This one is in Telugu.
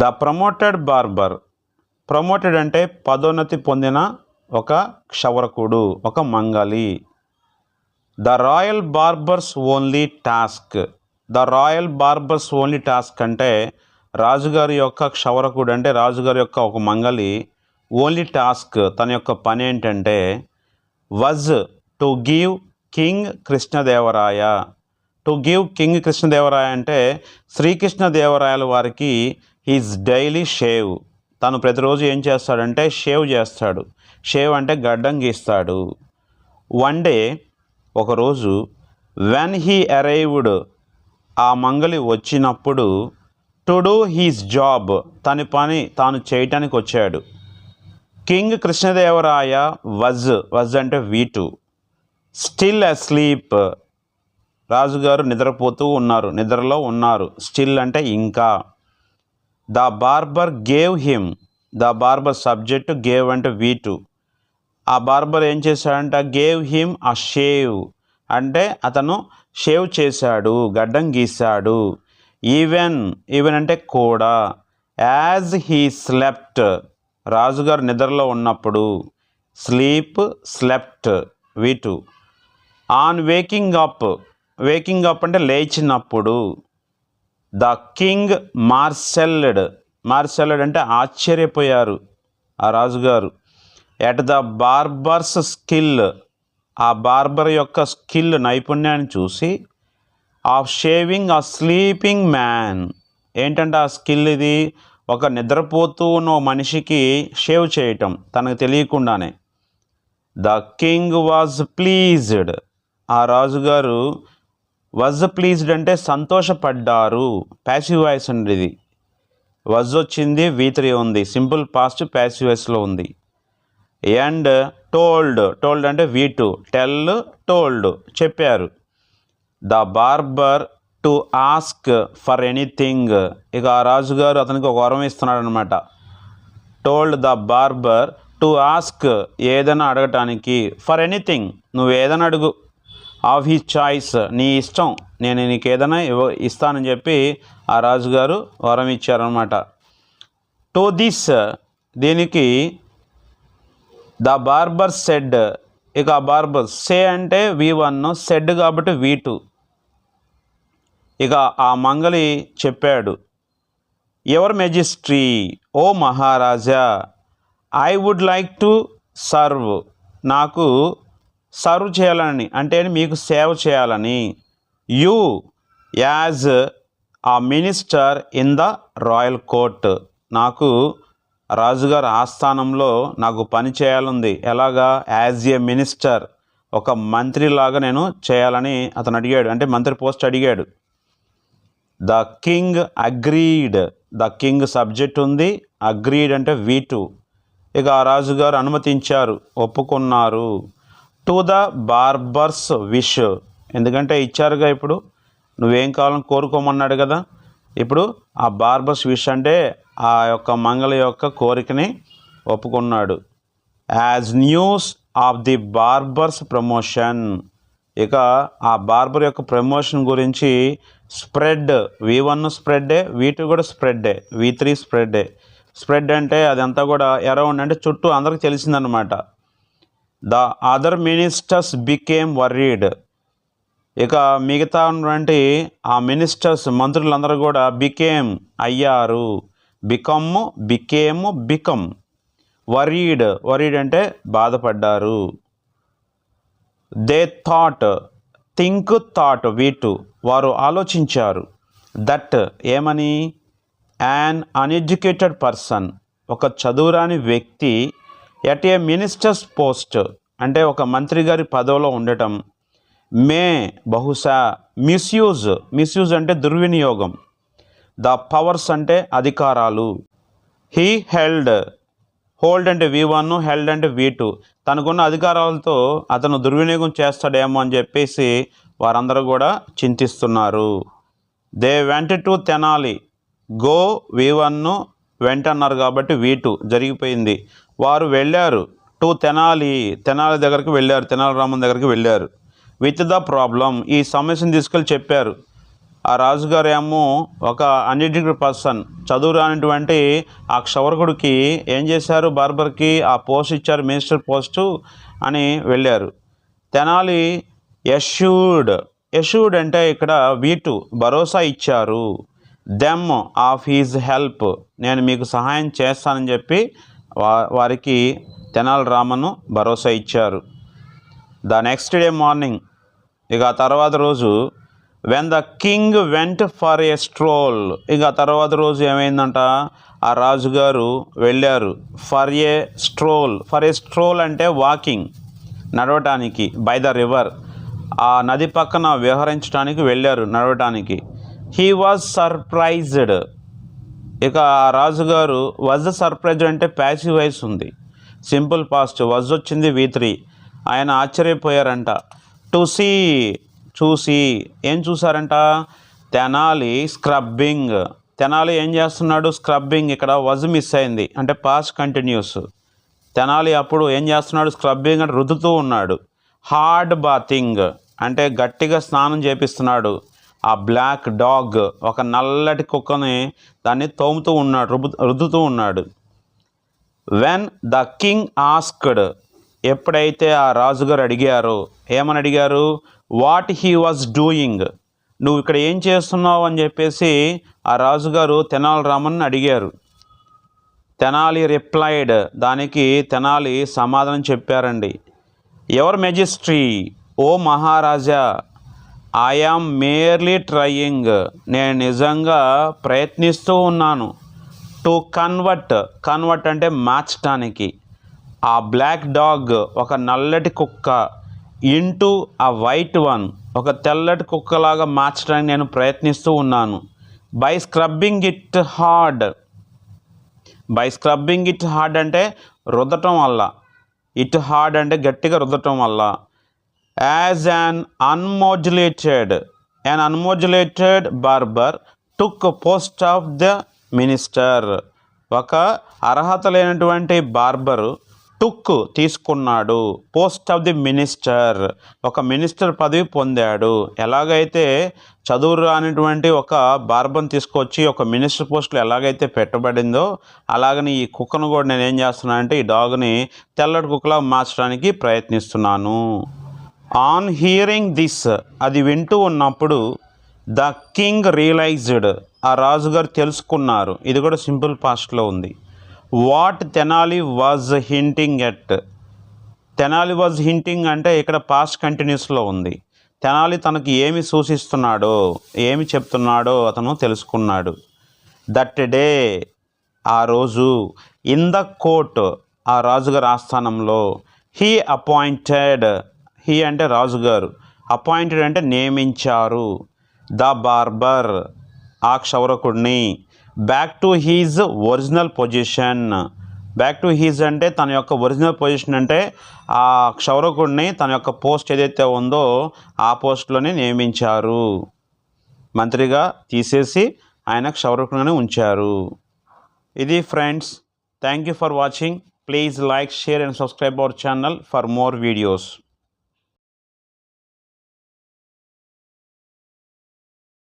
The promoted barber. ప్రమోటెడ్ అంటే పదోన్నతి పొందిన ఒక క్షవరకుడు, ఒక మంగలి. The royal barbers only task. The royal barbers only task అంటే రాజుగారి యొక్క క్షవరకుడు అంటే రాజుగారి యొక్క ఒక మంగలి ఓన్లీ టాస్క్ తన యొక్క పని ఏంటంటే was to give king Krishnadevaraya. To give king Krishnadevaraya అంటే శ్రీకృష్ణదేవరాయల వారికి హిజ్ డైలీ షేవ్. తను ప్రతిరోజు ఏం చేస్తాడంటే షేవ్ చేస్తాడు. షేవ్ అంటే గడ్డం గీస్తాడు. వన్ డే ఒకరోజు వెన్ హీ అరైవ్డ్ ఆ మంగలి వచ్చినప్పుడు టు డూ హీస్ జాబ్ తన పని తాను చేయటానికి వచ్చాడు. కింగ్ కృష్ణదేవరాయ వజ్ అంటే వీటు. స్టిల్ అస్లీప్ రాజుగారు నిద్రపోతూ ఉన్నారు, నిద్రలో ఉన్నారు. స్టిల్ అంటే ఇంకా. The barber gave him. The barber subject, gave అంటే వీటు. ఆ బార్బర్ ఏం చేశాడంటే గేవ్ హిమ్ అ షేవ్ అంటే అతను షేవ్ చేశాడు, గడ్డం గీశాడు. ఈవెన్ అంటే కూడా. యాజ్ హీ స్లెప్ట్ రాజుగారు నిద్రలో ఉన్నప్పుడు. స్లెప్ట్ వీటు. ఆన్ వేకింగ్ అప్ అంటే లేచినప్పుడు. ద కింగ్ మార్సెల్డ్ అంటే ఆశ్చర్యపోయారు ఆ రాజుగారు. ఎట్ ద బార్బర్స్ స్కిల్ ఆ బార్బర్ యొక్క స్కిల్ నైపుణ్యాన్ని చూసి. Of shaving a sleeping man ఏంటంటే ఆ స్కిల్ ఇది ఒక నిద్రపోతూ ఉన్న మనిషికి షేవ్ చేయటం తనకు తెలియకుండానే. ద కింగ్ వాజ్ ప్లీజ్డ్ ఆ రాజుగారు వాజ్ ప్లీజ్డ్ అంటే సంతోషపడ్డారు. ప్యాసివ్ వాయిస్ అండి ఇది. వాజ్ వచ్చింది, V3 ఉంది, సింపుల్ పాస్ట్ ప్యాసివ్ వాయిస్లో ఉంది. అండ్ టోల్డ్ అంటే V2. టోల్డ్ చెప్పారు. The barber to ask for anything ఇక ఆ రాజుగారు అతనికి ఒక వరం ఇస్తున్నాడు అనమాట. Told the barber to ask ఏదైనా అడగటానికి. ఫర్ ఎనీథింగ్ నువ్వు ఏదైనా అడుగు. ఆఫ్ హిస్ చాయిస్ నీ ఇష్టం, నేను నీకు ఏదైనా ఇస్తానని చెప్పి ఆ రాజుగారు వరం ఇచ్చారనమాట. టు దిస్ దీనికి ద బార్బర్ సెడ్ ఇక ఆ బార్బర్ సే అంటే V1, సెడ్ కాబట్టి V2. ఇక ఆ మంగలి చెప్పాడు. యువర్ మెజెస్ట్రీ ఓ మహారాజా I would like to serve నాకు సర్వ్ చేయాలని అంటే మీకు సేవ చేయాలని. You as a minister in the royal court నాకు రాజుగారి ఆస్థానంలో నాకు పని చేయాలంది. ఎలాగా? యాజ్ ఏ మినిస్టర్ ఒక మంత్రిలాగా నేను చేయాలని అతను అడిగాడు, అంటే మంత్రి పోస్ట్ అడిగాడు. The king agreed the king subject ఉంది, అగ్రీడ్ అంటే V2. ఇక ఆ రాజుగారు అనుమతించారు, ఒప్పుకున్నారు. టు ద బార్బర్స్ విష్ ఎందుకంటే ఇచ్చారుగా, ఇప్పుడు నువ్వేం కావాలని కోరుకోమన్నాడు కదా. ఇప్పుడు ఆ బార్బర్స్ విష్ అంటే ఆ యొక్క మంగళ యొక్క కోరికని ఒప్పుకున్నాడు. As news of the barbers promotion ఇక ఆ బార్బర్ యొక్క ప్రమోషన్ గురించి స్ప్రెడ్. V1 స్ప్రెడ్డే, V2 కూడా స్ప్రెడ్డే, V3 స్ప్రెడ్డే. స్ప్రెడ్ అంటే అదంతా కూడా అరౌండ్ అంటే చుట్టూ అందరికి తెలిసిందనమాట. The other ministers became worried ఇక మిగతా ఉన్నటువంటి ఆ మినిస్టర్స్ మంత్రులందరూ కూడా బికేమ్ అయ్యారు, బికమ్ వర్రీడ్ అంటే బాధపడ్డారు. దే థాట్ V2 వారు ఆలోచించారు. దట్ ఏమని? యాన్ అన్ఎడ్యుకేటెడ్ పర్సన్ ఒక చదువురాని వ్యక్తి ఎట్ ఏ మినిస్టర్స్ పోస్ట్ అంటే ఒక మంత్రి గారి పదవిలో ఉండటం మే బహుశా మిస్యూజ్ అంటే దుర్వినియోగం. ద పవర్స్ అంటే అధికారాలు. హీ హోల్డ్ అంటే V1, హెల్డ్ అంటే V2 తనకున్న అధికారాలతో అతను దుర్వినియోగం చేస్తాడేమో అని చెప్పేసి వారందరూ కూడా చింతిస్తున్నారు. దే వెంట టు తెనాలి గో V1 వెంట అన్నారు కాబట్టి V2 జరిగిపోయింది. వారు వెళ్ళారు టు తెనాలి దగ్గరికి వెళ్ళారు, తెనాలి రామన్ దగ్గరికి వెళ్ళారు. విత్ ద ప్రాబ్లం ఈ సమస్యను తీసుకెళ్ళి చెప్పారు. ఆ రాజుగారు ఏమో ఒక అన్ఎడ్యుకేటెడ్ పర్సన్, చదువు రానిటువంటి ఆ క్షవరకుడికి ఏం చేశారు, బార్బర్కి ఆ పోస్ట్ ఇచ్చారు, మినిస్టర్ పోస్టు అని వెళ్ళారు. తెనాలి యష్యూడ్ అంటే ఇక్కడ వీటు భరోసా ఇచ్చారు. దెమ్ ఆఫ్ హీజ్ హెల్ప్, నేను మీకు సహాయం చేస్తానని చెప్పి వారికి తెనాలి రామన్ భరోసా ఇచ్చారు. ద నెక్స్ట్ డే మార్నింగ్, ఇక తర్వాత రోజు, when the king went for a stroll, ఇక తర్వాత రోజు ఏమైందంట, ఆ రాజుగారు వెళ్ళారు ఫర్ ఏ స్ట్రోల్ అంటే వాకింగ్, నడవటానికి, బై ద రివర్, ఆ నది పక్కన విహరించడానికి వెళ్ళారు, నడవటానికి. హీ వాజ్ సర్ప్రైజ్డ్, ఇక ఆ రాజుగారు వాజ్ సర్ప్రైజ్డ్ అంటే ప్యాసివ్ వాయిస్ ఉంది, సింపుల్ పాస్ట్, వాజ్ వచ్చింది V3. ఆయన ఆశ్చర్యపోయారంట. టు సీ, చూసి, ఏం చూసారంట, తెనాలి స్క్రబ్బింగ్, తెనాలి ఏం చేస్తున్నాడు, స్క్రబ్బింగ్, ఇక్కడ వాజ్ మిస్ అయింది అంటే పాస్ట్ కంటిన్యూస్. తెనాలి అప్పుడు ఏం చేస్తున్నాడు, స్క్రబ్బింగ్ అంటే రుద్దుతూ ఉన్నాడు. హార్డ్ బాతింగ్ అంటే గట్టిగా స్నానం చేపిస్తున్నాడు. ఆ బ్లాక్ డాగ్, ఒక నల్లటి కుక్కని దాన్ని తోముతూ ఉన్నాడు, రుద్దుతూ ఉన్నాడు. వెన్ ద కింగ్ ఆస్క్డ్, ఎప్పుడైతే ఆ రాజుగారు అడిగారో, ఏమని అడిగారు, వాట్ హీ వాజ్ డూయింగ్, నువ్వు ఇక్కడ ఏం చేస్తున్నావు అని చెప్పేసి ఆ రాజుగారు తెనాలి రామన్ అడిగారు. తెనాలి రిప్లైడ్, దానికి తెనాలి సమాధానం చెప్పారండి. యువర్ మెజెస్టీ, ఓ మహారాజా, ఐ యామ్ మేర్లీ ట్రయింగ్, నేను నిజంగా ప్రయత్నిస్తూ ఉన్నాను. టు కన్వర్ట్ అంటే మార్చడానికి, ఆ బ్లాక్ డాగ్, ఒక నల్లటి కుక్క, ఇంటూ ఆ వైట్ వన్, ఒక తెల్లటి కుక్కలాగా మార్చడానికి నేను ప్రయత్నిస్తూ ఉన్నాను. బై స్క్రబ్బింగ్ ఇట్ హార్డ్ అంటే రుద్దటం వల్ల, ఇట్ హార్డ్ అంటే గట్టిగా రుద్దటం వల్ల. As an unmodulated barber took post of the minister, ఒక అర్హత లేనటువంటి బార్బరు తీసుకున్నాడు, పోస్ట్ ఆఫ్ ది మినిస్టర్, ఒక మినిస్టర్ పదవి పొందాడు. ఎలాగైతే చదువు రానిటువంటి ఒక బార్బర్ని తీసుకొచ్చి ఒక మినిస్టర్ పోస్టులో ఎలాగైతే పెట్టబడిందో, అలాగని ఈ కుక్కను కూడా నేను ఏం చేస్తున్నానంటే, ఈ డాగ్ని తెల్లటి కుక్కలా మార్చడానికి ప్రయత్నిస్తున్నాను. ఆన్ హియరింగ్ దిస్, అది వింటూ ఉన్నప్పుడు, ద కింగ్ రియలైజ్డ్, ఆ రాజుగారు తెలుసుకున్నారు. ఇది కూడా సింపుల్ పాస్ట్లో ఉంది. What Tenali was hinting at, Tenali was hinting అంటే ఇక్కడ పాస్ట్ కంటిన్యూస్లో ఉంది. తెనాలి తనకి ఏమి సూచిస్తున్నాడో, ఏమి చెప్తున్నాడో అతను తెలుసుకున్నాడు. దట్ డే, ఆ రోజు, ఇన్ ద కోర్ట్, ఆ రాజుగారి ఆస్థానంలో, హీ అంటే రాజుగారు, అపాయింటెడ్ అంటే నియమించారు, ద బార్బర్, ఆ క్షౌరకుడిని, back to his original position. Back to his అంటే తన యొక్క ఒరిజినల్ పొజిషన్ అంటే ఆ క్షౌరకుడిని తన యొక్క పోస్ట్ ఏదైతే ఉందో ఆ పోస్ట్లోనే నియమించారు. మంత్రిగా తీసేసి ఆయన క్షౌరకుడిని ఉంచారు. ఇది friends, thank you for watching. Please like, share and subscribe our channel for more videos.